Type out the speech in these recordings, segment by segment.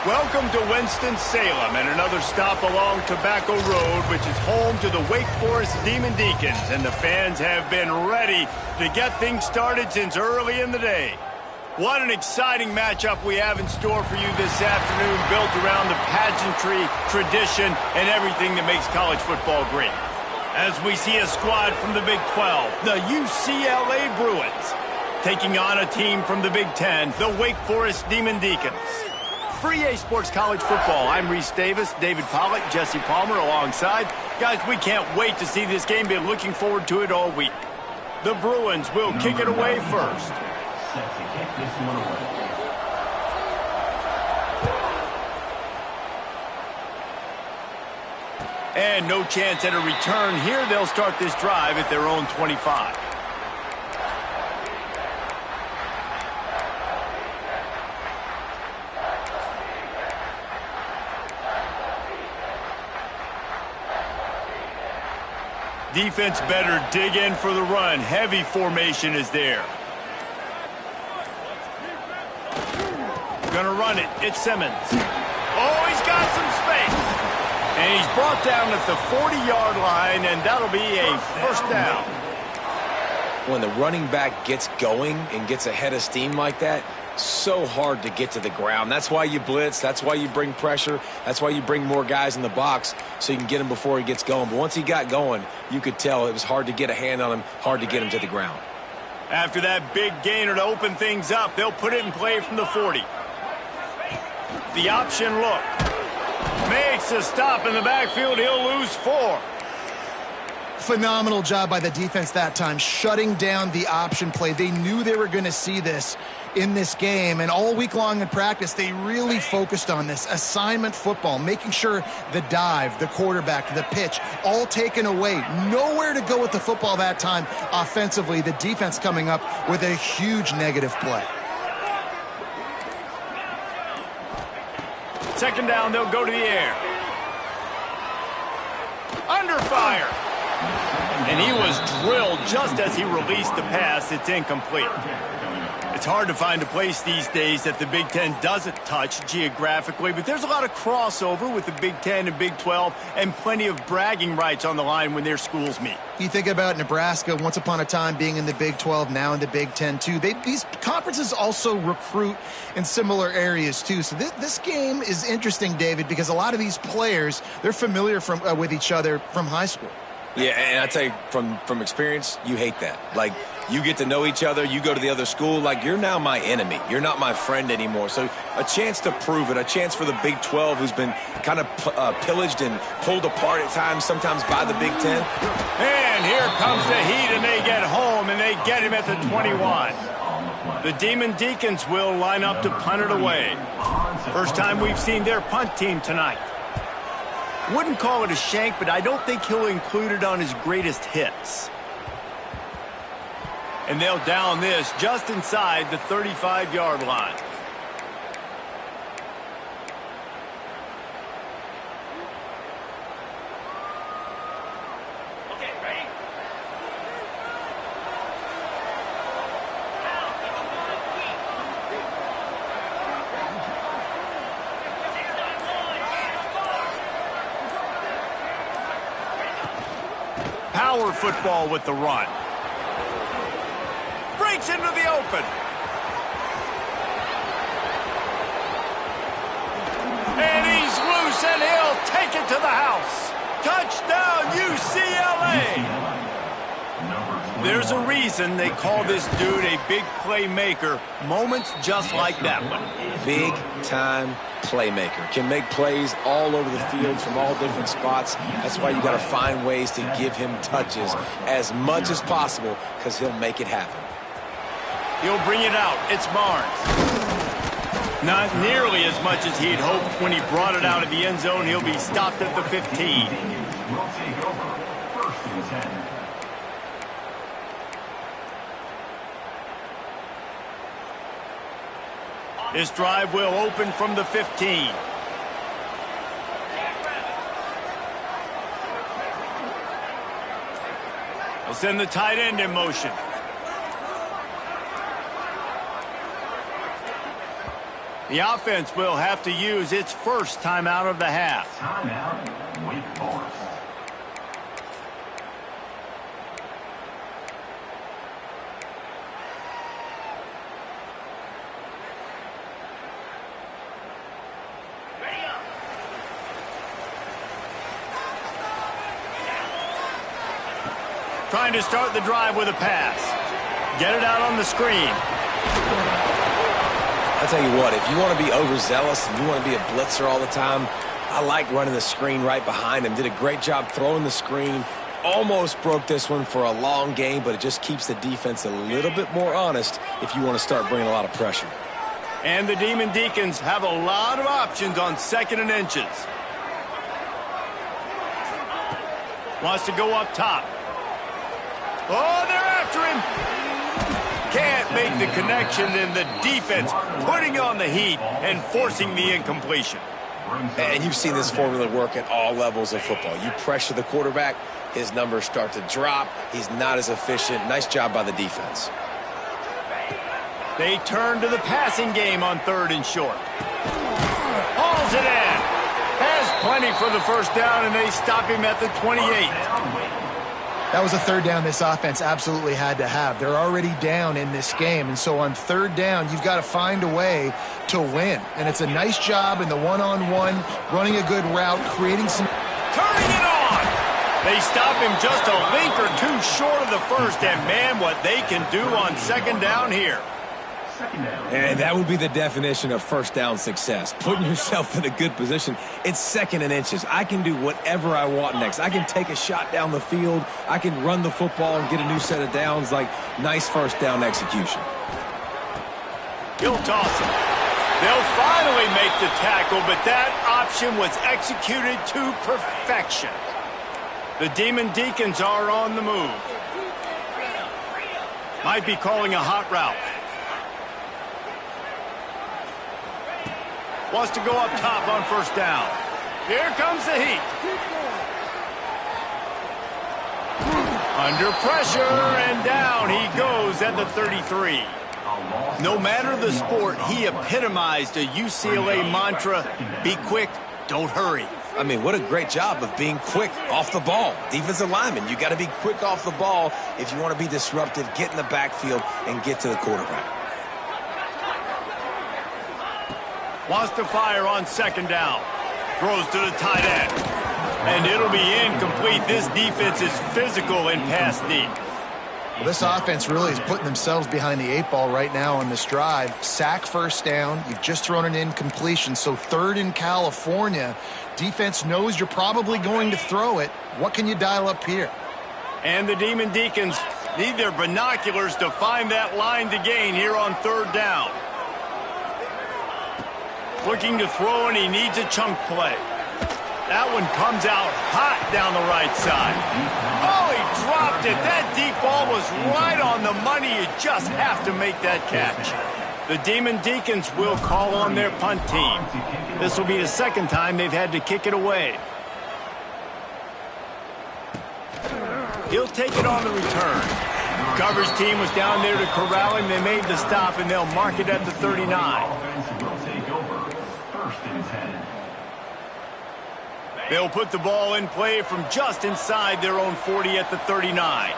Welcome to Winston-Salem and another stop along Tobacco Road, which is home to the Wake Forest Demon Deacons, and the fans have been ready to get things started since early in the day. What an exciting matchup we have in store for you this afternoon, built around the pageantry, tradition, and everything that makes college football great. As we see a squad from the Big 12, the UCLA Bruins, taking on a team from the Big 10, the Wake Forest Demon Deacons. For EA Sports College Football, I'm Reese Davis, David Pollack, Jesse Palmer alongside. Guys, we can't wait to see this game. Been looking forward to it all week. The Bruins will kick it away first. Set to kick this one away. And no chance at a return here. They'll start this drive at their own 25. Defense better dig in for the run. Heavy formation is there. Gonna run it. It's Simmons. Oh, he's got some space. And he's brought down at the 40-yard line, and that'll be a first down. When the running back gets going and gets ahead of steam like that, so hard to get to the ground. That's why you blitz. That's why you bring pressure. That's why you bring more guys in the box so you can get him before he gets going. But once he got going, you could tell it was hard to get a hand on him, hard to get him to the ground. After that big gainer to open things up, they'll put it in play from the 40. The option look. Makes a stop in the backfield. He'll lose 4. Phenomenal job by the defense that time, shutting down the option play. They knew they were going to see this in this game, and all week long in practice, they really focused on this assignment football, making sure the dive, the quarterback, the pitch, all taken away. Nowhere to go with the football that time offensively. The defense coming up with a huge negative play. Second down, they'll go to the air. Under fire. And he was drilled just as he released the pass. It's incomplete. It's hard to find a place these days that the Big Ten doesn't touch geographically, but there's a lot of crossover with the Big Ten and Big 12 and plenty of bragging rights on the line when their schools meet. You think about Nebraska once upon a time being in the Big 12, now in the Big 10 too. These conferences also recruit in similar areas too. So this game is interesting, David, because a lot of these players, they're familiar with each other from high school. Yeah, and I tell you, from experience, you hate that. Like, you get to know each other, you go to the other school, like, you're now my enemy. You're not my friend anymore. So a chance to prove it, a chance for the Big 12, who's been kind of pillaged and pulled apart at times, sometimes by the Big 10. And here comes the heat, and they get home, and they get him at the 21. The Demon Deacons will line up to punt it away. First time we've seen their punt team tonight. Wouldn't call it a shank, but I don't think he'll include it on his greatest hits. And they'll down this just inside the 35-yard line. Okay, ready? Power football with the run. Breaks into the open. And he's loose, and he'll take it to the house. Touchdown, UCLA. There's a reason they call this dude a big playmaker. Moments just like that one. Big-time playmaker. Can make plays all over the field from all different spots. That's why you got to find ways to give him touches as much as possible, because he'll make it happen. He'll bring it out. It's Barnes. Not nearly as much as he'd hoped when he brought it out of the end zone. He'll be stopped at the 15. This drive will open from the 15. They'll send the tight end in motion. The offense will have to use its first timeout of the half. Timeout, Wake Forest. Trying to start the drive with a pass. Get it out on the screen. I'll tell you what, if you want to be overzealous and you want to be a blitzer all the time, I like running the screen right behind him. Did a great job throwing the screen. Almost broke this one for a long game, but it just keeps the defense a little bit more honest if you want to start bringing a lot of pressure. And the Demon Deacons have a lot of options on 2nd and inches. Wants to go up top. Oh, they're after him. Can't make the connection, and the defense putting on the heat and forcing the incompletion. And you've seen this formula work at all levels of football. You pressure the quarterback, his numbers start to drop. He's not as efficient. Nice job by the defense. They turn to the passing game on 3rd and short. Hauls it in. Has plenty for the first down, and they stop him at the 28. That was a 3rd down this offense absolutely had to have. They're already down in this game, and so on 3rd down, you've got to find a way to win. And it's a nice job in the one-on-one, running a good route, creating some... Turning it on! They stop him just a link or two short of the first, and man, what they can do on 2nd down here. And that would be the definition of first down success. Putting yourself in a good position. It's 2nd and inches. I can do whatever I want next. I can take a shot down the field. I can run the football and get a new set of downs. Like, nice first down execution. He'll toss him. They'll finally make the tackle, but that option was executed to perfection. The Demon Deacons are on the move. Might be calling a hot route. Wants to go up top on 1st down. Here comes the heat. Under pressure, and down he goes at the 33. No matter the sport, he epitomized a UCLA mantra, be quick, don't hurry. I mean, what a great job of being quick off the ball. Defensive lineman, you got to be quick off the ball if you want to be disruptive, get in the backfield, and get to the quarterback. Wants to fire on 2nd down. Throws to the tight end. And it'll be incomplete. This defense is physical in pass deep. Well, this offense really is putting themselves behind the 8 ball right now on this drive. Sack 1st down. You've just thrown an incompletion. So 3rd in California. Defense knows you're probably going to throw it. What can you dial up here? And the Demon Deacons need their binoculars to find that line to gain here on 3rd down. Looking to throw, and he needs a chunk play. That one comes out hot down the right side. Oh, he dropped it. That deep ball was right on the money. You just have to make that catch. The Demon Deacons will call on their punt team. This will be the 2nd time they've had to kick it away. He'll take it on the return. Coverage team was down there to corral him. They made the stop, and they'll mark it at the 39. They'll put the ball in play from just inside their own 40 at the 39.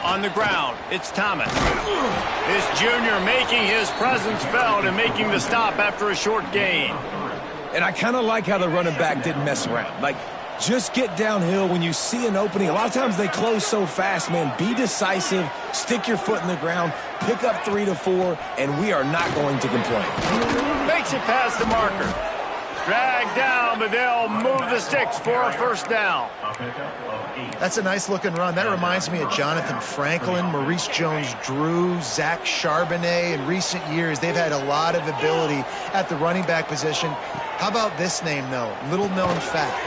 On the ground, it's Thomas. This junior making his presence felt and making the stop after a short gain. And I kind of like how the running back didn't mess around. Like, just get downhill when you see an opening. A lot of times they close so fast, man. Be decisive, stick your foot in the ground, pick up 3 to 4, and we are not going to complain. Makes it past the marker. Dragged down, but they'll move the sticks for a 1st down. That's a nice-looking run. That reminds me of Jonathan Franklin, Maurice Jones-Drew, Zach Charbonnet. In recent years, they've had a lot of ability at the running back position. How about this name, though? Little-known fact.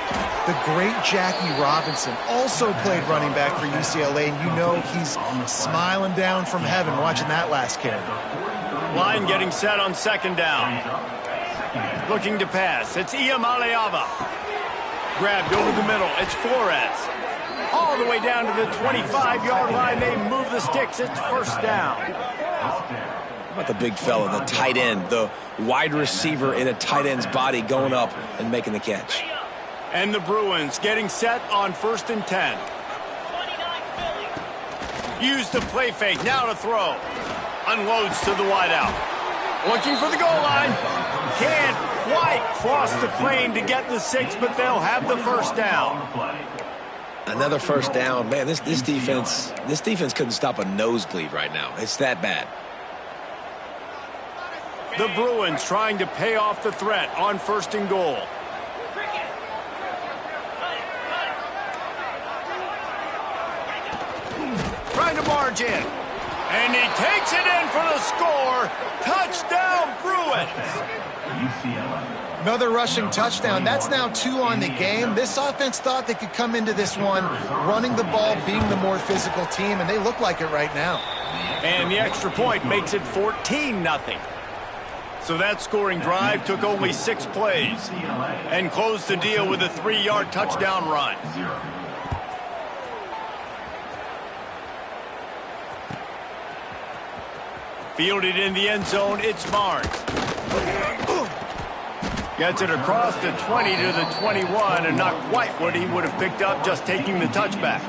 The great Jackie Robinson also played running back for UCLA, and you know he's smiling down from heaven watching that last carry. Line getting set on 2nd down. Looking to pass. It's Iamaleava. Grabbed over the middle. It's Flores. All the way down to the 25-yard line. They move the sticks. It's first down. How about the big fella, the tight end, the wide receiver in a tight end's body going up and making the catch. And the Bruins getting set on 1st and 10. Use the play fake. Now to throw. Unloads to the wideout. Looking for the goal line. Can't quite cross the plane to get the 6, but they'll have the first down. Another first down. Man, this defense couldn't stop a nosebleed right now. It's that bad. The Bruins trying to pay off the threat on 1st and goal. Trying to march in. And he takes it in for the score. Touchdown, Bruins. Another rushing touchdown. That's now 2 on the game. This offense thought they could come into this one running the ball, being the more physical team, and they look like it right now. And the extra point makes it 14-0. So that scoring drive took only 6 plays and closed the deal with a 3-yard touchdown run. Fielded in the end zone, it's Barnes. Gets it across the 20 to the 21, and not quite what he would have picked up just taking the touchback.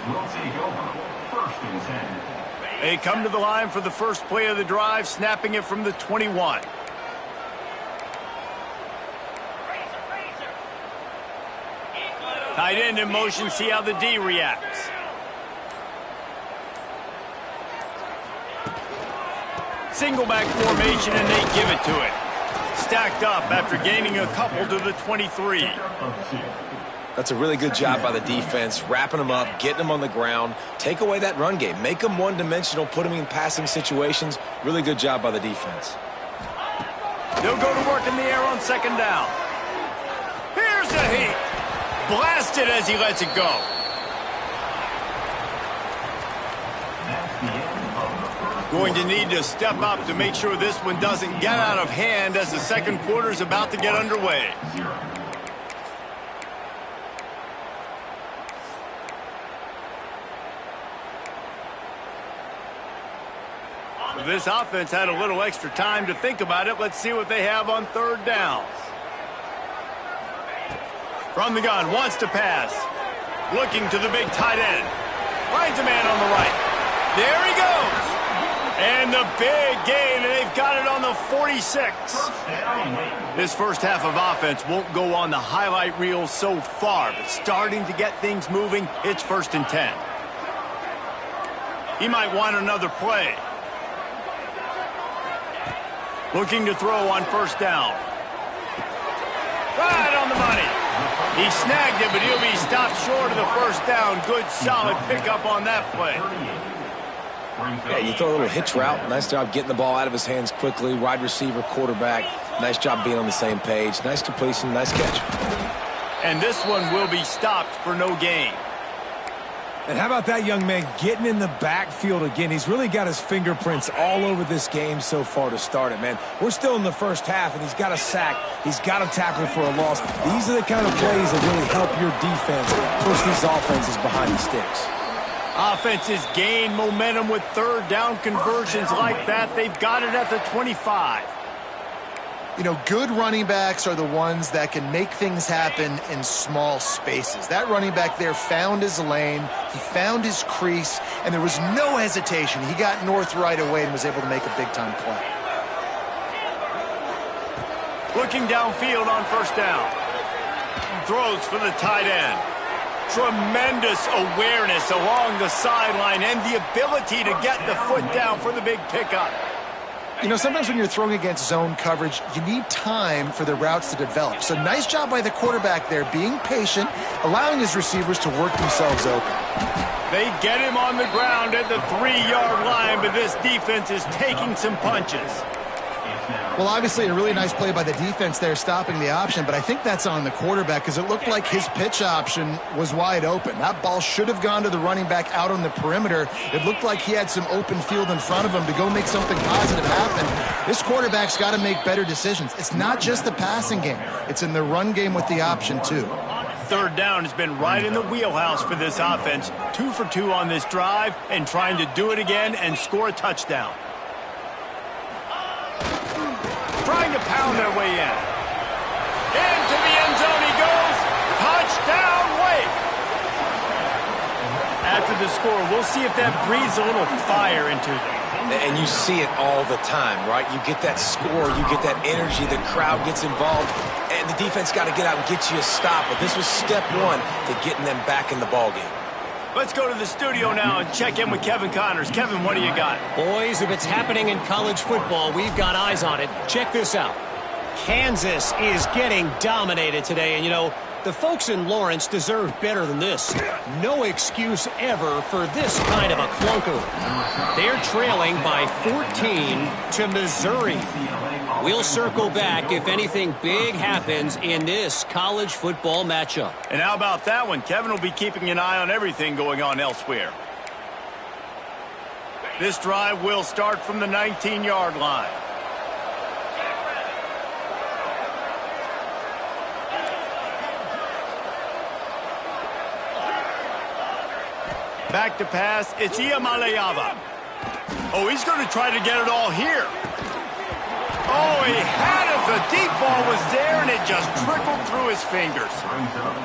They come to the line for the first play of the drive, snapping it from the 21. Tight end in motion, see how the D reacts. Single back formation, and they give it to it. Stacked up after gaining a couple to the 23. That's a really good job by the defense, wrapping them up, getting them on the ground, take away that run game, make them one-dimensional, put them in passing situations. Really good job by the defense. They'll go to work in the air on 2nd down. Here's the heat. Blasted as he lets it go. Going to need to step up to make sure this one doesn't get out of hand as the second quarter is about to get underway. This offense had a little extra time to think about it. Let's see what they have on 3rd down. From the gun, wants to pass. Looking to the big tight end. Finds a man on the right. There he goes. And the big gain, and they've got it on the 46. This first half of offense won't go on the highlight reel so far, but starting to get things moving, it's 1st and 10. He might want another play. Looking to throw on 1st down. Right on the money. He snagged it, but he'll be stopped short of the 1st down. Good, solid pickup on that play. Yeah, you throw a little hitch route. Nice job getting the ball out of his hands quickly. Wide receiver, quarterback. Nice job being on the same page. Nice completion, nice catch. And this one will be stopped for no gain. And how about that young man getting in the backfield again? He's really got his fingerprints all over this game so far to start it, man. We're still in the first half, and he's got a sack. He's got a tackle for a loss. These are the kind of plays that really help your defense push these offenses behind the sticks. Offenses gain momentum with 3rd down conversions like that. They've got it at the 25. You know, good running backs are the ones that can make things happen in small spaces. That running back there found his lane, he found his crease, and there was no hesitation. He got north right away and was able to make a big-time play. Looking downfield on 1st down. Throws for the tight end. Tremendous awareness along the sideline and the ability to get the foot down for the big pickup. You know, sometimes when you're throwing against zone coverage, you need time for the routes to develop. So nice job by the quarterback there, being patient, allowing his receivers to work themselves open. They get him on the ground at the 3-yard line, but this defense is taking some punches. Well, obviously a really nice play by the defense there, stopping the option, but I think that's on the quarterback because it looked like his pitch option was wide open. That ball should have gone to the running back out on the perimeter. It looked like he had some open field in front of him to go make something positive happen. This quarterback's got to make better decisions. It's not just the passing game. It's in the run game with the option, too. Third down has been right in the wheelhouse for this offense. 2 for 2 on this drive and trying to do it again and score a touchdown. Trying to pound their way in. Into the end zone he goes. Touchdown, Wake. After the score, we'll see if that breathes a little fire into them. And you see it all the time, right? You get that score, you get that energy, the crowd gets involved, and the defense got to get out and get you a stop. But this was step one to getting them back in the ballgame. Let's go to the studio now and check in with Kevin Connors. Kevin, what do you got? Boys, if it's happening in college football, we've got eyes on it. Check this out. Kansas is getting dominated today, and you know, the folks in Lawrence deserve better than this. No excuse ever for this kind of a clunker. They're trailing by 14 to Missouri. We'll circle back if anything big happens in this college football matchup. And how about that one? Kevin will be keeping an eye on everything going on elsewhere. This drive will start from the 19-yard line. Back to pass, it's Ucla. Oh, he's going to try to get it all here. Oh, he had it. The deep ball was there, and it just trickled through his fingers.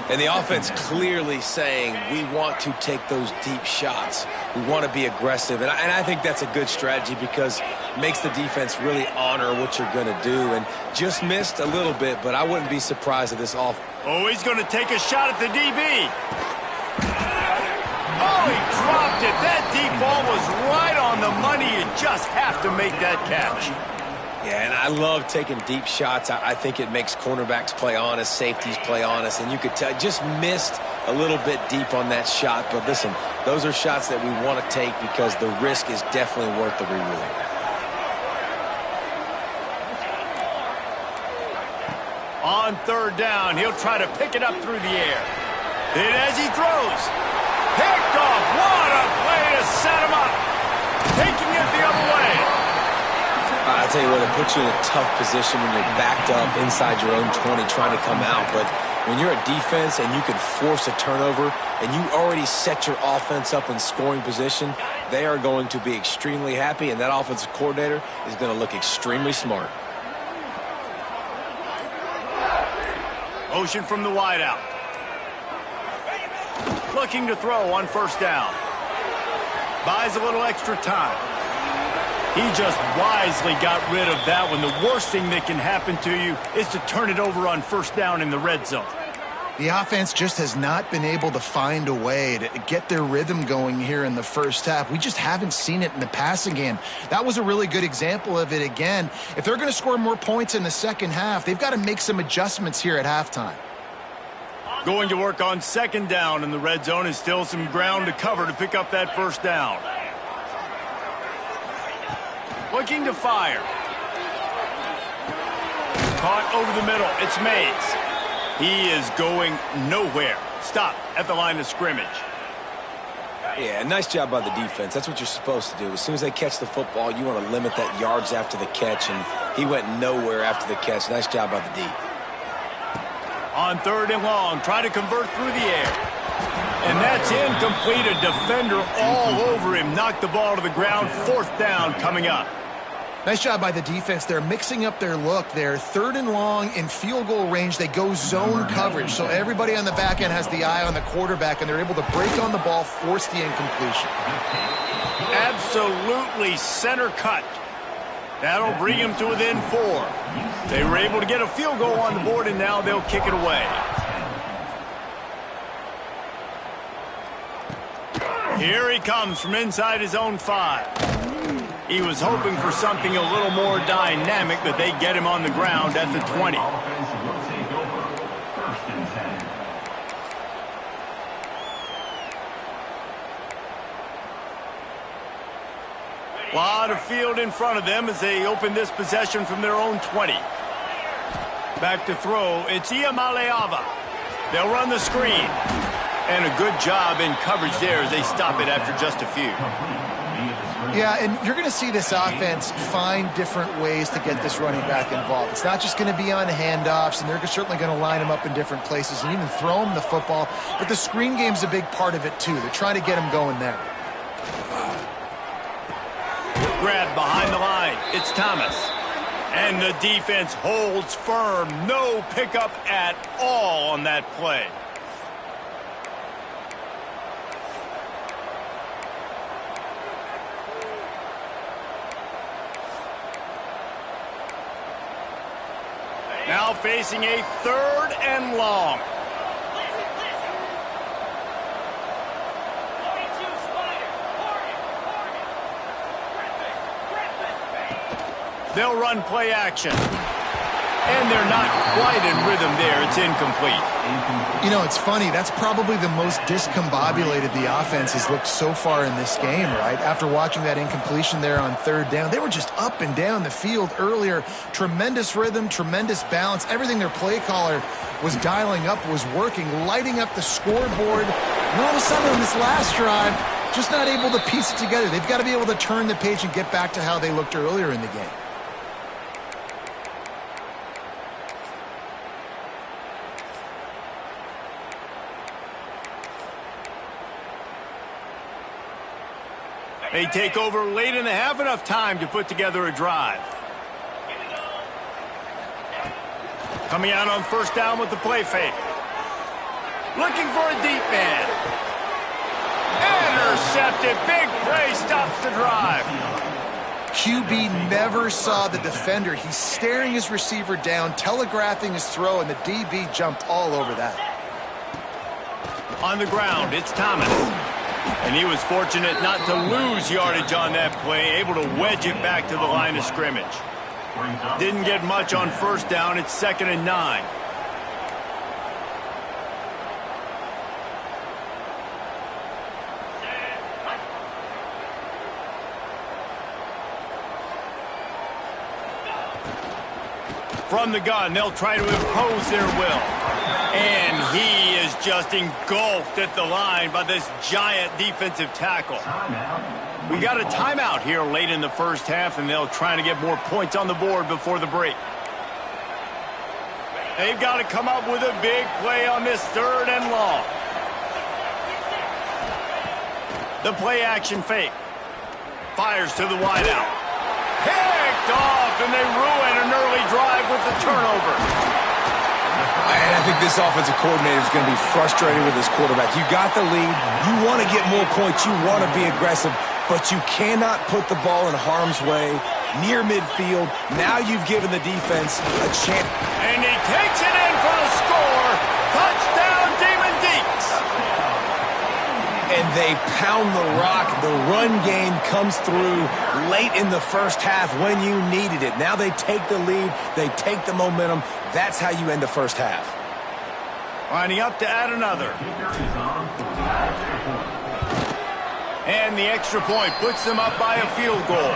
And the offense clearly saying, we want to take those deep shots. We want to be aggressive. And I think that's a good strategy because it makes the defense really honor what you're going to do. And just missed a little bit, but I wouldn't be surprised if this offense. Oh, he's going to take a shot at the DB. Oh, he dropped it. That deep ball was right on the money. You just have to make that catch. Yeah, and I love taking deep shots. I think it makes cornerbacks play honest, safeties play honest, and you could tell just missed a little bit deep on that shot. But listen, those are shots that we want to take because the risk is definitely worth the reward. On third down, he'll try to pick it up through the air. And as he throws, picked off. What a play to set him up. Taking it the other way. I'll tell you what, it puts you in a tough position when you're backed up inside your own 20 trying to come out. But when you're a defense and you can force a turnover and you already set your offense up in scoring position, they are going to be extremely happy, and that offensive coordinator is going to look extremely smart. Motion from the wideout. Looking to throw on first down. Buys a little extra time. He just wisely got rid of that one. The worst thing that can happen to you is to turn it over on first down in the red zone. The offense just has not been able to find a way to get their rhythm going here in the first half. We just haven't seen it in the passing game. That was a really good example of it again. If they're going to score more points in the second half, they've got to make some adjustments here at halftime. Going to work on second down in the red zone is still some ground to cover to pick up that first down. Looking to fire. Caught over the middle. It's Mays. He is going nowhere. Stop at the line of scrimmage. Yeah, nice job by the defense. That's what you're supposed to do. As soon as they catch the football, you want to limit that yards after the catch, and he went nowhere after the catch. Nice job by the D. On third and long, try to convert through the air. And that's incomplete. A defender all over him. Knocked the ball to the ground. Fourth down coming up. Nice job by the defense. They're mixing up their look. They're third and long in field goal range. They go zone coverage. So everybody on the back end has the eye on the quarterback, and they're able to break on the ball, force the incompletion. Absolutely center cut. That'll bring him to within 4. They were able to get a field goal on the board, and now they'll kick it away. Here he comes from inside his own 5. He was hoping for something a little more dynamic, but they get him on the ground at the 20. A lot of field in front of them as they open this possession from their own 20. Back to throw, it's Ucla. They'll run the screen. And a good job in coverage there as they stop it after just a few. Yeah, and you're going to see this offense find different ways to get this running back involved. It's not just going to be on handoffs, and they're certainly going to line him up in different places and even throw him the football. But the screen game's a big part of it, too. They're trying to get him going there. Grab behind the line. It's Thomas. And the defense holds firm. No pickup at all on that play. Now facing a 3rd and long. They'll run play action. And they're not quite in rhythm there. It's incomplete. You know, it's funny. That's probably the most discombobulated the offense has looked so far in this game, right? After watching that incompletion there on 3rd down, they were just up and down the field earlier. Tremendous rhythm, tremendous balance. Everything their play caller was dialing up was working, lighting up the scoreboard. And all of a sudden on this last drive, just not able to piece it together. They've got to be able to turn the page and get back to how they looked earlier in the game. They take over late in the half, enough time to put together a drive. Coming out on 1st down with the play fake. Looking for a deep man. Intercepted. Big play stops the drive. QB never saw the defender. He's staring his receiver down, telegraphing his throw, and the DB jumped all over that. On the ground, it's Thomas. And he was fortunate not to lose yardage on that play, able to wedge it back to the line of scrimmage. Didn't get much on 1st down. It's 2nd and 9. From the gun, they'll try to impose their will. And he is just engulfed at the line by this giant defensive tackle. We got a timeout here late in the 1st half, and they'll try to get more points on the board before the break. They've got to come up with a big play on this 3rd and long. The play action fake. Fires to the wideout. Picked off, and they ruin an early drive with the turnover. And I think this offensive coordinator is going to be frustrated with his quarterback. You got the lead. You want to get more points. You want to be aggressive. But you cannot put the ball in harm's way near midfield. Now you've given the defense a chance. And he takes it in for the score. Touchdown, Demon Deeks. And they pound the rock. The run game comes through late in the 1st half when you needed it. Now they take the lead. They take the momentum. That's how you end the 1st half. Lining up to add another. And the extra point puts them up by a field goal.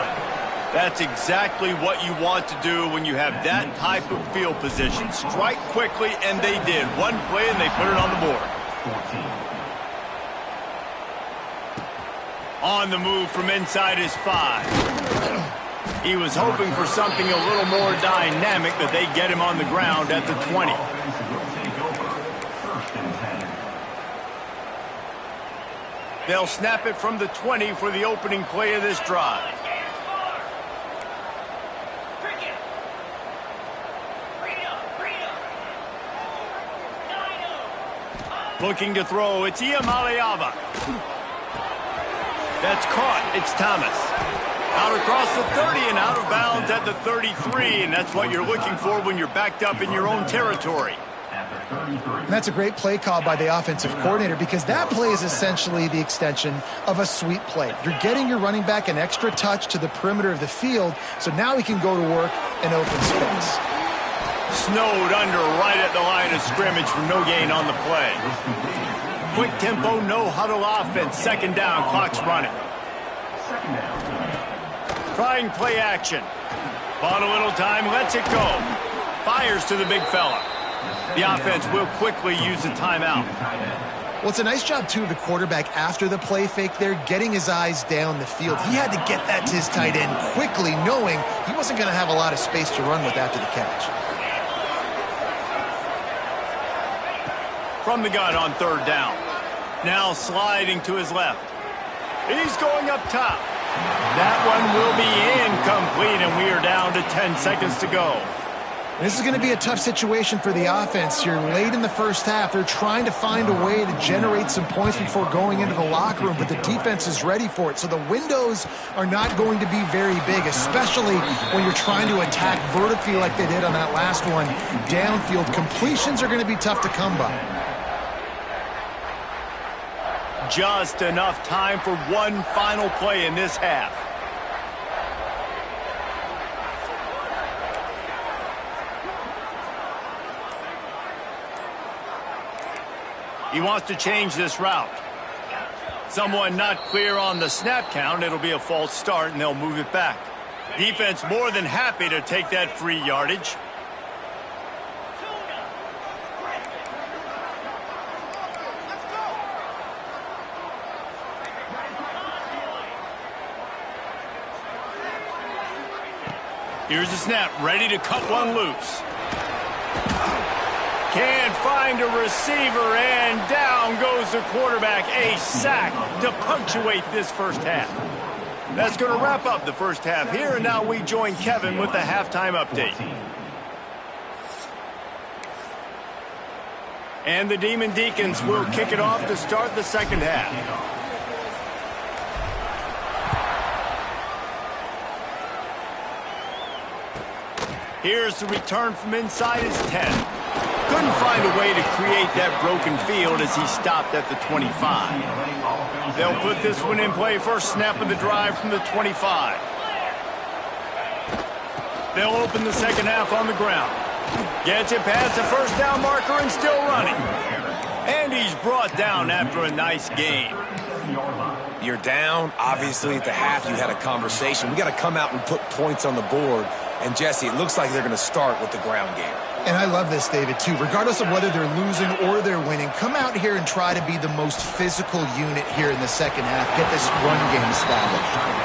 That's exactly what you want to do when you have that type of field position. Strike quickly, and they did. One play, and they put it on the board. On the move from inside his 5. He was hoping for something a little more dynamic, but they get him on the ground at the 20. They'll snap it from the 20 for the opening play of this drive. Looking to throw, it's Iamaleava. That's caught, it's Thomas. Out across the 30 and out of bounds at the 33, and that's what you're looking for when you're backed up in your own territory. And that's a great play call by the offensive coordinator, because that play is essentially the extension of a sweep play. You're getting your running back an extra touch to the perimeter of the field, so now he can go to work in open space. Snowed under right at the line of scrimmage for no gain on the play. Quick tempo, no huddle offense. 2nd down, clock's running. Trying play action. Bought a little time, lets it go. Fires to the big fella. The offense will quickly use a timeout. Well, it's a nice job, too, of the quarterback after the play fake there, getting his eyes down the field. He had to get that to his tight end quickly, knowing he wasn't going to have a lot of space to run with after the catch. From the gun on third down. Now sliding to his left. He's going up top. That one will be incomplete, and we are down to 10 seconds to go. This is going to be a tough situation for the offense here. Late in the first half, they're trying to find a way to generate some points before going into the locker room, but the defense is ready for it. So the windows are not going to be very big, especially when you're trying to attack vertically like they did on that last one. Downfield completions are going to be tough to come by. Just enough time for one final play in this half. He wants to change this route. Someone not clear on the snap count. It'll be a false start, and they'll move it back. Defense more than happy to take that free yardage. Here's the snap, ready to cut one loose. Can't find a receiver, and down goes the quarterback. A sack to punctuate this first half. That's going to wrap up the first half here, and now we join Kevin with the halftime update. And the Demon Deacons will kick it off to start the second half. Here's the return from inside his 10. Couldn't find a way to create that broken field as he stopped at the 25. They'll put this one in play, first snap of the drive from the 25. They'll open the second half on the ground. Gets it past the first down marker and still running. And he's brought down after a nice game. You're down. Obviously, at the half, you had a conversation. We got to come out and put points on the board. And, Jesse, it looks like they're going to start with the ground game. And I love this, David, too. Regardless of whether they're losing or they're winning, come out here and try to be the most physical unit here in the second half. Get this run game established.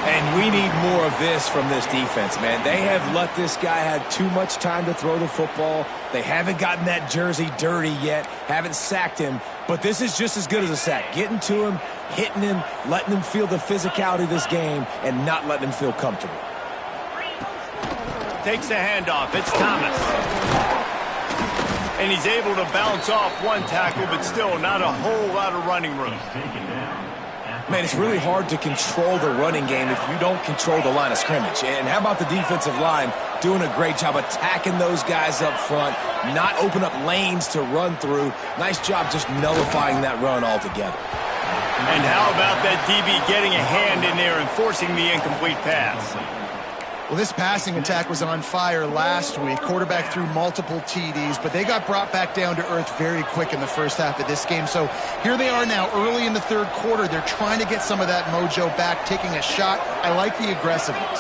And we need more of this from this defense, man. They have let this guy have too much time to throw the football. They haven't gotten that jersey dirty yet, haven't sacked him. But this is just as good as a sack. Getting to him, hitting him, letting him feel the physicality of this game, and not letting him feel comfortable. Takes the handoff. It's Thomas. And he's able to bounce off one tackle, but still not a whole lot of running room. Man, it's really hard to control the running game if you don't control the line of scrimmage. And how about the defensive line doing a great job attacking those guys up front, not open up lanes to run through. Nice job just nullifying that run altogether. And how about that DB getting a hand in there and forcing the incomplete pass? Well, this passing attack was on fire last week. Quarterback threw multiple TDs, but they got brought back down to earth very quick in the first half of this game. So here they are now early in the third quarter. They're trying to get some of that mojo back, taking a shot. I like the aggressiveness.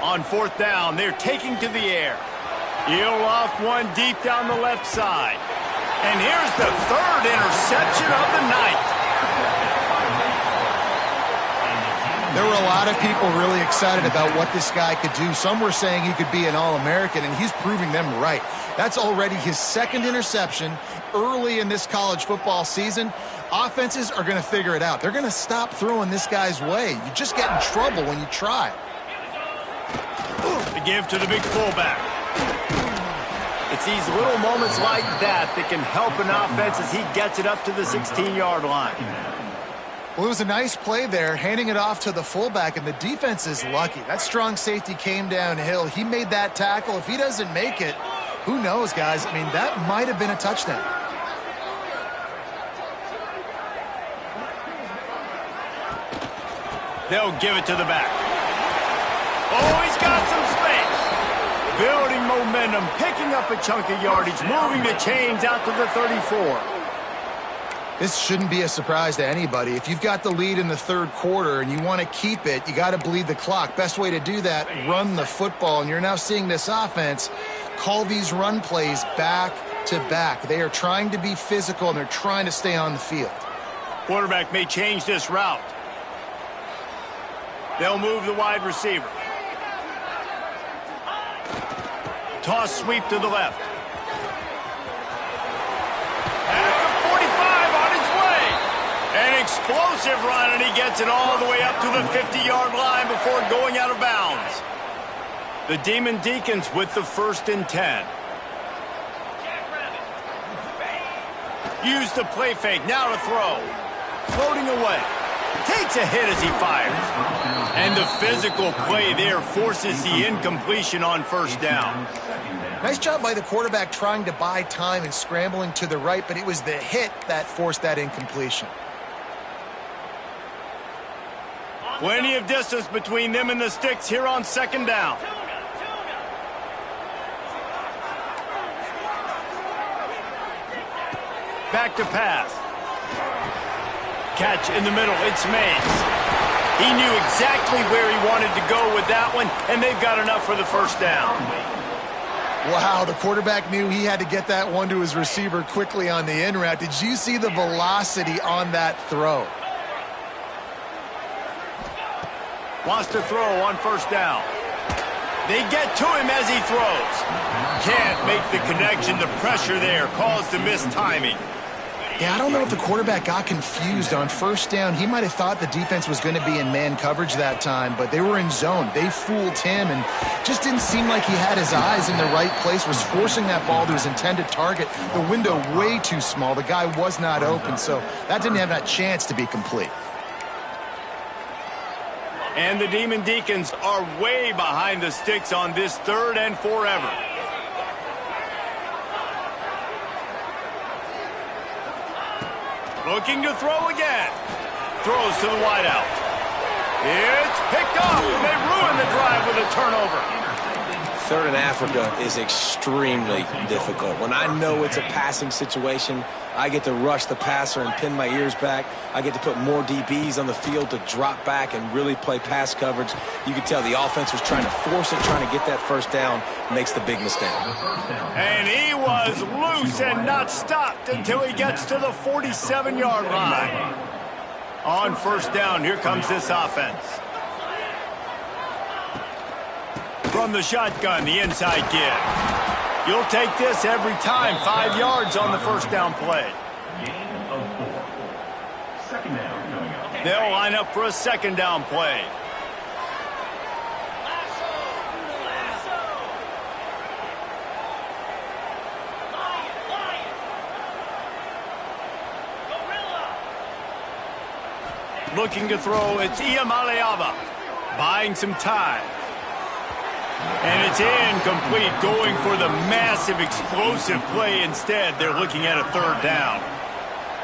On fourth down, they're taking to the air. He'll loft one deep down the left side. And here's the third interception of the night. There were a lot of people really excited about what this guy could do. Some were saying he could be an All-American, and he's proving them right. That's already his second interception early in this college football season. Offenses are going to figure it out. They're going to stop throwing this guy's way. You just get in trouble when you try. The give to the big fullback. It's these little moments like that that can help an offense as he gets it up to the 16-yard line. Well, it was a nice play there, handing it off to the fullback, and the defense is lucky. That strong safety came downhill. He made that tackle. If he doesn't make it, who knows, guys? I mean, that might have been a touchdown. They'll give it to the back. Oh, he's got some space. Building momentum, picking up a chunk of yardage, moving the chains out to the 34. This shouldn't be a surprise to anybody. If you've got the lead in the third quarter and you want to keep it, you got to bleed the clock. Best way to do that, run the football. And you're now seeing this offense call these run plays back to back. They are trying to be physical, and they're trying to stay on the field. Quarterback may change this route. They'll move the wide receiver. Toss sweep to the left. At the 45 on his way. An explosive run, and he gets it all the way up to the 50-yard line before going out of bounds. The Demon Deacons with the 1st and 10. Use the play fake. Now to throw. Floating away. Takes a hit as he fires. And the physical play there forces the incompletion on 1st down. Nice job by the quarterback trying to buy time and scrambling to the right, but it was the hit that forced that incompletion. Plenty of distance between them and the sticks here on 2nd down. Back to pass. Catch in the middle. It's Mays. He knew exactly where he wanted to go with that one, and they've got enough for the 1st down. Wow, the quarterback knew he had to get that one to his receiver quickly on the in route. Did you see the velocity on that throw? Wants to throw on 1st down. They get to him as he throws. Can't make the connection. The pressure there caused the missed timing. Yeah, I don't know if the quarterback got confused on 1st down. He might have thought the defense was going to be in man coverage that time, but they were in zone. They fooled him and just didn't seem like he had his eyes in the right place, was forcing that ball to his intended target. The window way too small. The guy was not open, so that didn't have that chance to be complete. And the Demon Deacons are way behind the sticks on this 3rd and forever. Looking to throw again. Throws to the wideout. It's picked off, and they ruin the drive with a turnover. 3rd and Africa is extremely difficult. When I know it's a passing situation, I get to rush the passer and pin my ears back. I get to put more DBs on the field to drop back and really play pass coverage. You could tell the offense was trying to force it, trying to get that 1st down, makes the big mistake. And he was loose and not stopped until he gets to the 47-yard line. On 1st down, here comes this offense. From the shotgun, the inside give. You'll take this every time. 5 yards on the 1st down play. Gain of 4. 2nd down coming up. They'll line up for a 2nd down play. Looking to throw, it's Iamaleava. Buying some time. And it's incomplete, going for the massive explosive play instead. They're looking at a 3rd down.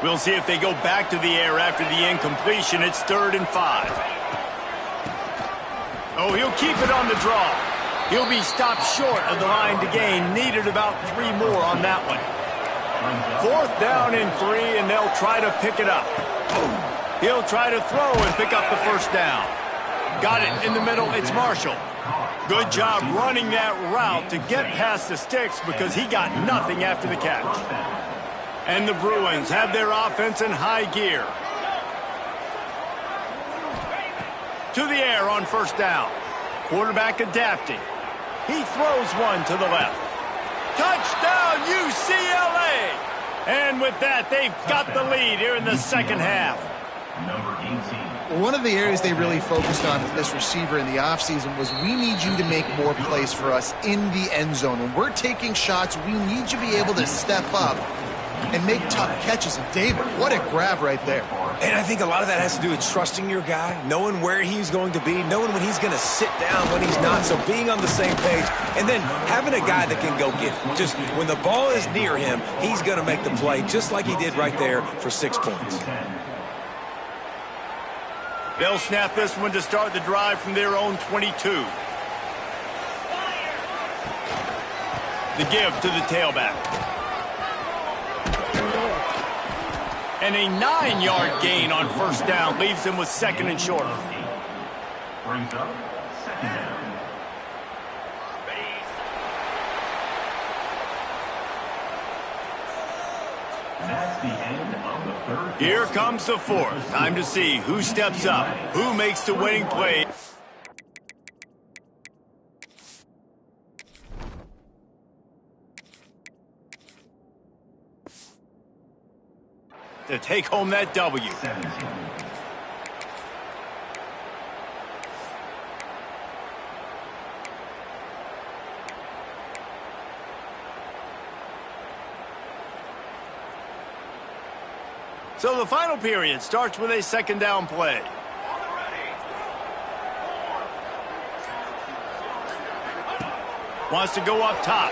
We'll see if they go back to the air after the incompletion. It's 3rd and 5. Oh, he'll keep it on the draw. He'll be stopped short of the line to gain. Needed about 3 more on that one. 4th down and 3, and they'll try to pick it up. He'll try to throw and pick up the 1st down. Got it in the middle. It's Marshall. Good job running that route to get past the sticks because he got nothing after the catch. And the Bruins have their offense in high gear. To the air on 1st down. Quarterback adapting. He throws one to the left. Touchdown, UCLA! And with that, they've got the lead here in the 2nd half. Number 18. One of the areas they really focused on with this receiver in the offseason was we need you to make more plays for us in the end zone. When we're taking shots, we need you to be able to step up and make tough catches. And David, what a grab right there. And I think a lot of that has to do with trusting your guy, knowing where he's going to be, knowing when he's going to sit down, when he's not. So being on the same page, and then having a guy that can go get it. Just when the ball is near him, he's going to make the play, just like he did right there for 6 points. They'll snap this one to start the drive from their own 22. The give to the tailback. And a 9-yard gain on 1st down leaves them with 2nd and short. Brings up 2nd down. – 2 That's the end of the third. Here comes the fourth. Time to see who steps up, who makes the winning play. To take home that W. 17. So the final period starts with a second down play. Wants to go up top.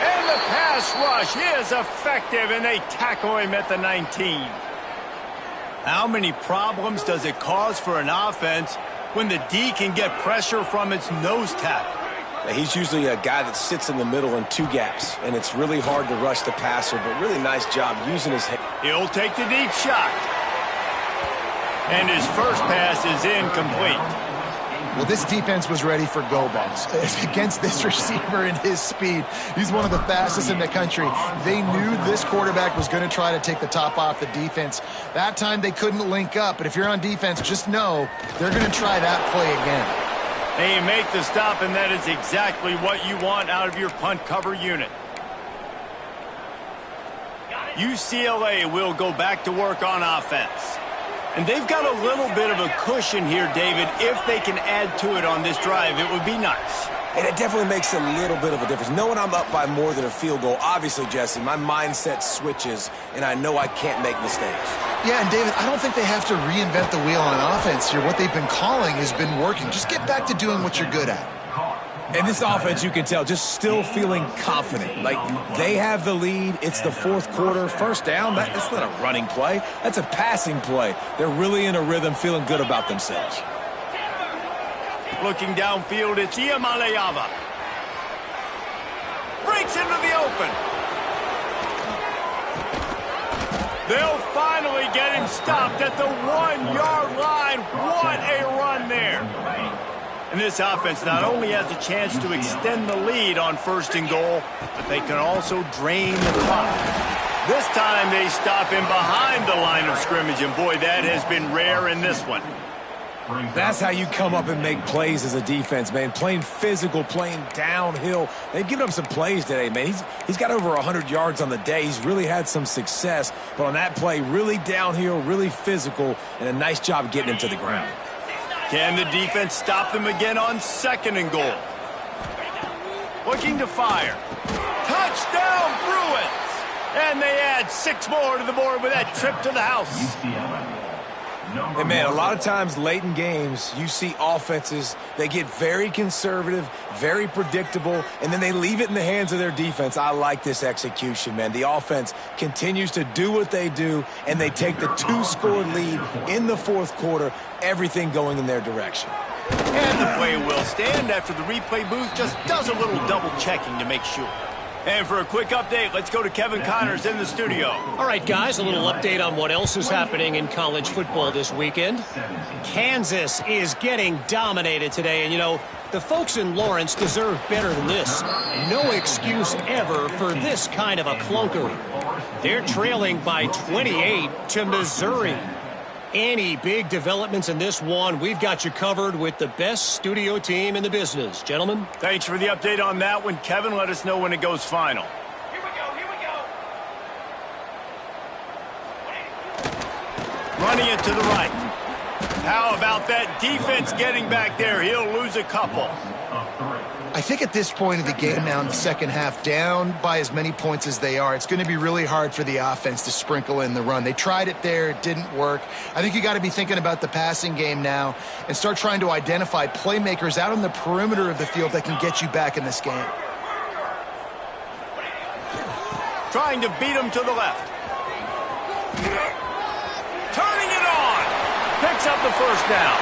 And the pass rush is effective, and they tackle him at the 19. How many problems does it cause for an offense when the D can get pressure from its nose tackle? He's usually a guy that sits in the middle in two gaps, and it's really hard to rush the passer, but really nice job using his head. He'll take the deep shot. And his first pass is incomplete. Well, this defense was ready for go balls. Against this receiver and his speed, he's one of the fastest in the country. They knew this quarterback was going to try to take the top off the defense. That time they couldn't link up, but if you're on defense, just know they're going to try that play again. They make the stop, and that is exactly what you want out of your punt cover unit. UCLA will go back to work on offense. And they've got a little bit of a cushion here, David. If they can add to it on this drive, it would be nice. And it definitely makes a little bit of a difference. Knowing I'm up by more than a field goal, obviously, Jesse, my mindset switches, and I know I can't make mistakes. Yeah, and David, I don't think they have to reinvent the wheel on offense here. What they've been calling has been working. Just get back to doing what you're good at. And this offense, you can tell, just still feeling confident. Like, they have the lead. It's the fourth quarter. First down, that's not a running play. That's a passing play. They're really in a rhythm, feeling good about themselves. Looking downfield, it's Iamaleava. Breaks into the open. They'll finally get him stopped at the 1-yard line. What a run there. And this offense not only has a chance to extend the lead on first and goal, but they can also drain the clock. This time they stop him behind the line of scrimmage, and boy, that has been rare in this one. That's how you come up and make plays as a defense, man. Playing physical, playing downhill. They've given up some plays today, man. He's got over 100 yards on the day. He's really had some success. But on that play, really downhill, really physical, and a nice job getting him to the ground. Can the defense stop them again on second and goal? Looking to fire. Touchdown, Bruins! And they add 6 more to the board with that trip to the house. And, man, a lot of times late in games, you see offenses, they get very conservative, very predictable, and then they leave it in the hands of their defense. I like this execution, man. The offense continues to do what they do, and they take the 2-score lead in the fourth quarter, everything going in their direction. And the play will stand after the replay booth just does a little double-checking to make sure. And for a quick update, let's go to Kevin Connors in the studio. All right, guys, a little update on what else is happening in college football this weekend. Kansas is getting dominated today, and, you know, the folks in Lawrence deserve better than this. No excuse ever for this kind of a clunker. They're trailing by 28 to Missouri. Any big developments in this one, we've got you covered with the best studio team in the business. Gentlemen? Thanks for the update on that one. Kevin, let us know when it goes final. Here we go. Running it to the right. How about that defense getting back there? He'll lose a couple. I think at this point of the game now in the second half, down by as many points as they are, it's going to be really hard for the offense to sprinkle in the run. They tried it there. It didn't work. I think you got to be thinking about the passing game now and start trying to identify playmakers out on the perimeter of the field that can get you back in this game. Trying to beat him to the left. Turning it on. Picks up the first down.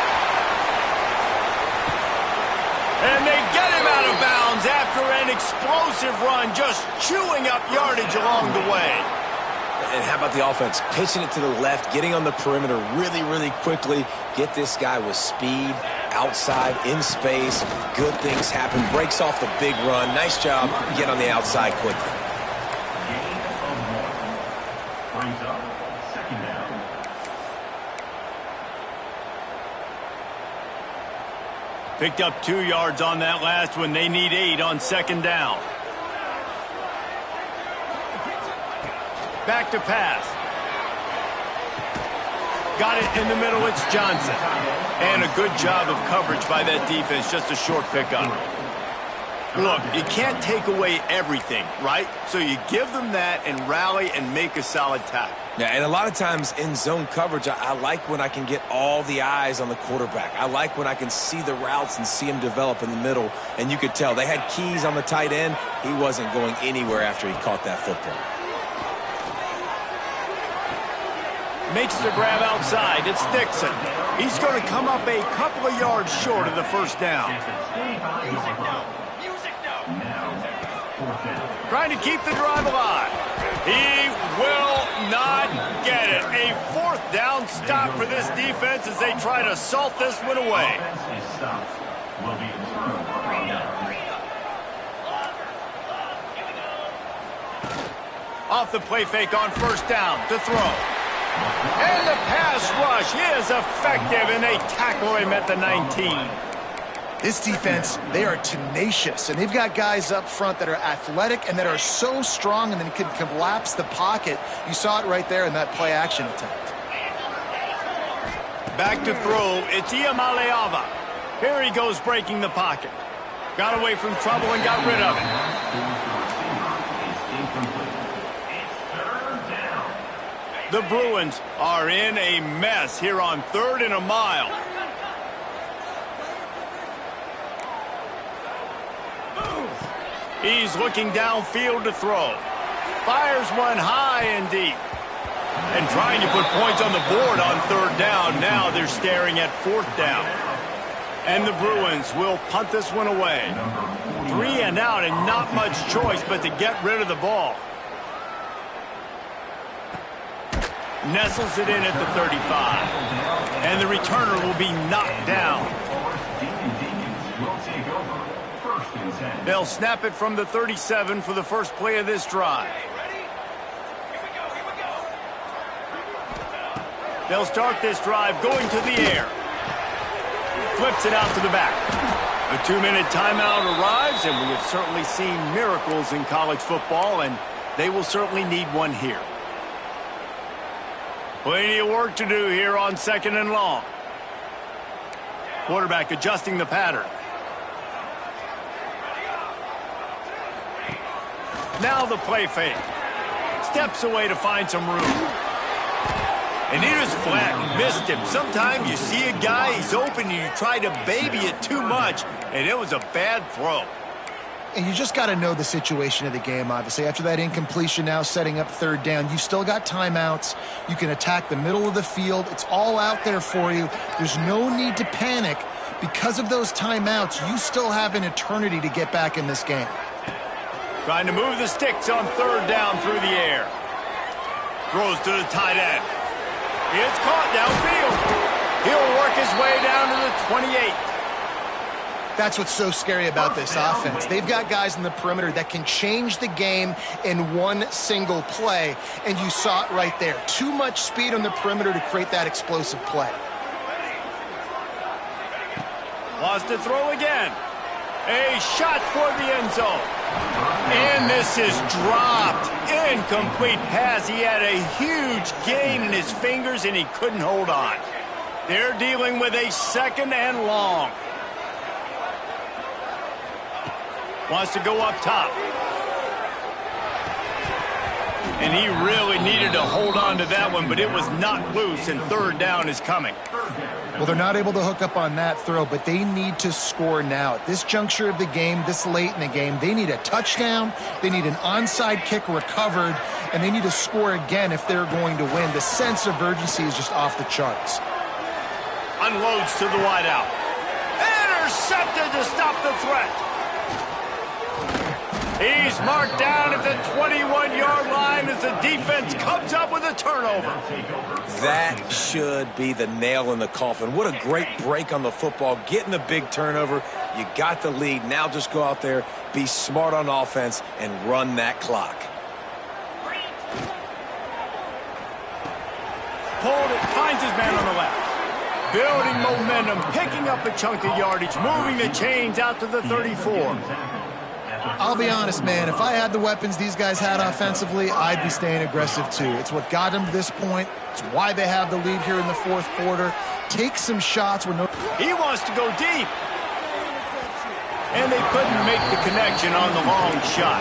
And they get him out of bounds after an explosive run, just chewing up yardage along the way. And how about the offense? Pitching it to the left, getting on the perimeter really, really quickly. Get this guy with speed, outside, in space. Good things happen. Breaks off the big run. Nice job. Get on the outside quickly. Brings up second down. Picked up 2 yards on that last one. They need 8 on second down. Back to pass. Got it in the middle. It's Johnson. And a good job of coverage by that defense. Just a short pickup. Look, you can't take away everything, right? So you give them that and rally and make a solid tackle. Yeah, and a lot of times in zone coverage, I like when I can get all the eyes on the quarterback. I like when I can see the routes and see him develop in the middle. And you could tell they had keys on the tight end. He wasn't going anywhere after he caught that football. Makes the grab outside. It's Dixon. He's going to come up a couple of yards short of the first down. Trying to keep the drive alive. He will not get it. A fourth down stop for this defense as they try to salt this one away. Off the play fake on first down to throw. And the pass rush is effective, and they tackle him at the 19. This defense, they are tenacious, and they've got guys up front that are athletic and that are so strong and then can collapse the pocket. You saw it right there in that play-action attempt. Back to throw. It's Iamaleava. Here he goes breaking the pocket. Got away from trouble and got rid of it. The Bruins are in a mess here on 3rd and a mile. He's looking downfield to throw. Fires one high and deep. And trying to put points on the board on 3rd down. Now they're staring at 4th down. And the Bruins will punt this one away. 3 and out and not much choice but to get rid of the ball. Nestles it in at the 35. And the returner will be knocked down. They'll snap it from the 37 for the first play of this drive. They'll start this drive going to the air. Flips it out to the back. A 2-minute timeout arrives, and we have certainly seen miracles in college football, and they will certainly need one here. Plenty of work to do here on 2nd and long. Quarterback adjusting the pattern. Now the play fake. Steps away to find some room. And he was flat and missed him. Sometimes you see a guy, he's open, and you try to baby it too much, and it was a bad throw. And you just got to know the situation of the game, obviously. After that incompletion now setting up 3rd down, you still got timeouts. You can attack the middle of the field. It's all out there for you. There's no need to panic. Because of those timeouts, you still have an eternity to get back in this game. Trying to move the sticks on 3rd down through the air. Throws to the tight end. It's caught downfield. He'll work his way down to the 28. That's what's so scary about this offense. They've got guys in the perimeter that can change the game in one single play, and you saw it right there. Too much speed on the perimeter to create that explosive play. Wants to throw again. A shot toward the end zone. And this is dropped. Incomplete pass. He had a huge gain in his fingers, and he couldn't hold on. They're dealing with a 2nd and long. Wants to go up top. And he really needed to hold on to that one, but it was not loose, and 3rd down is coming. Well, they're not able to hook up on that throw, but they need to score now. At this juncture of the game, this late in the game, they need a touchdown, they need an onside kick recovered, and they need to score again if they're going to win. The sense of urgency is just off the charts. Unloads to the wideout. Intercepted to stop the threat. He's marked down at the 21-yard line as the defense comes up with a turnover. That should be the nail in the coffin. What a great break on the football. Getting the big turnover. You got the lead. Now just go out there, be smart on offense, and run that clock. pulled it, finds his man on the left. Building momentum, picking up a chunk of yardage, moving the chains out to the 34. I'll be honest, man. If I had the weapons these guys had offensively, I'd be staying aggressive too. It's what got them to this point. It's why they have the lead here in the fourth quarter. Take some shots. He wants to go deep. And they couldn't make the connection on the long shot.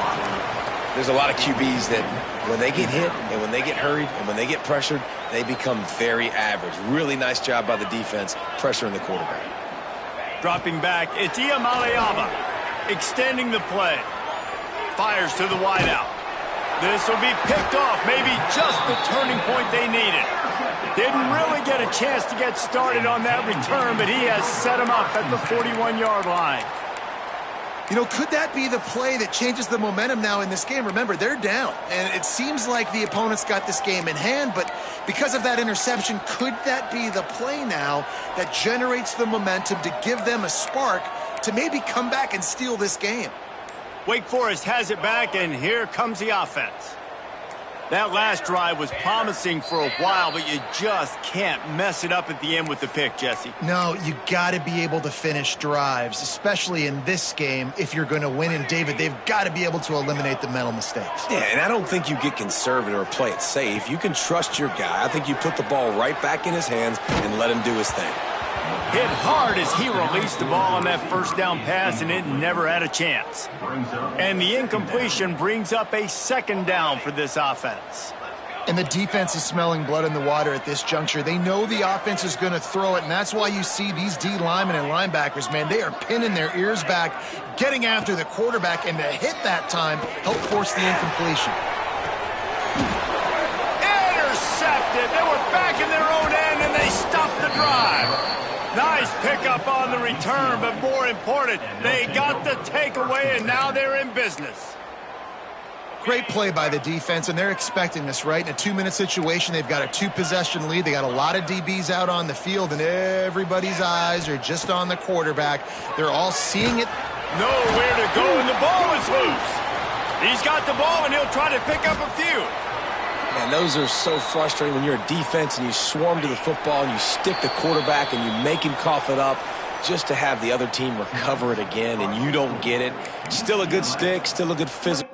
There's a lot of QBs that when they get hit and when they get hurried and when they get pressured, they become very average. Really nice job by the defense, pressuring the quarterback. Dropping back, it's Iamaleava. Extending the play. Fires to the wideout. This will be picked off. Maybe just the turning point they needed. Didn't really get a chance to get started on that return, but he has set him up at the 41-yard line. You know, could that be the play that changes the momentum now in this game? Remember, they're down, and it seems like the opponent's got this game in hand, but because of that interception, could that be the play now that generates the momentum to give them a spark to maybe come back and steal this game? Wake Forest has it back, and here comes the offense. That last drive was promising for a while, but you just can't mess it up at the end with the pick, Jesse. No, you got to be able to finish drives, especially in this game. If you're going to win, and David, they've got to be able to eliminate the mental mistakes. Yeah, and I don't think you get conservative or play it safe. You can trust your guy. I think you put the ball right back in his hands and let him do his thing. Hit hard as he released the ball on that first down pass, and it never had a chance. And the incompletion brings up a second down for this offense. And the defense is smelling blood in the water at this juncture. They know the offense is going to throw it, and that's why you see these D linemen and linebackers, man, they are pinning their ears back, getting after the quarterback, and to hit that time, help force the incompletion. Intercepted. They were back in their own end, and they stopped the drive. Nice pickup on the return, but more important, they got the takeaway, and now they're in business. Great play by the defense, and they're expecting this, right? In a 2-minute situation, they've got a 2-possession lead. They got a lot of DBs out on the field, and everybody's eyes are just on the quarterback. They're all seeing it. Nowhere to go, and the ball is loose. He's got the ball, and he'll try to pick up a few. And those are so frustrating when you're a defense and you swarm to the football and you stick the quarterback and you make him cough it up just to have the other team recover it again and you don't get it. Still a good stick, still a good physical.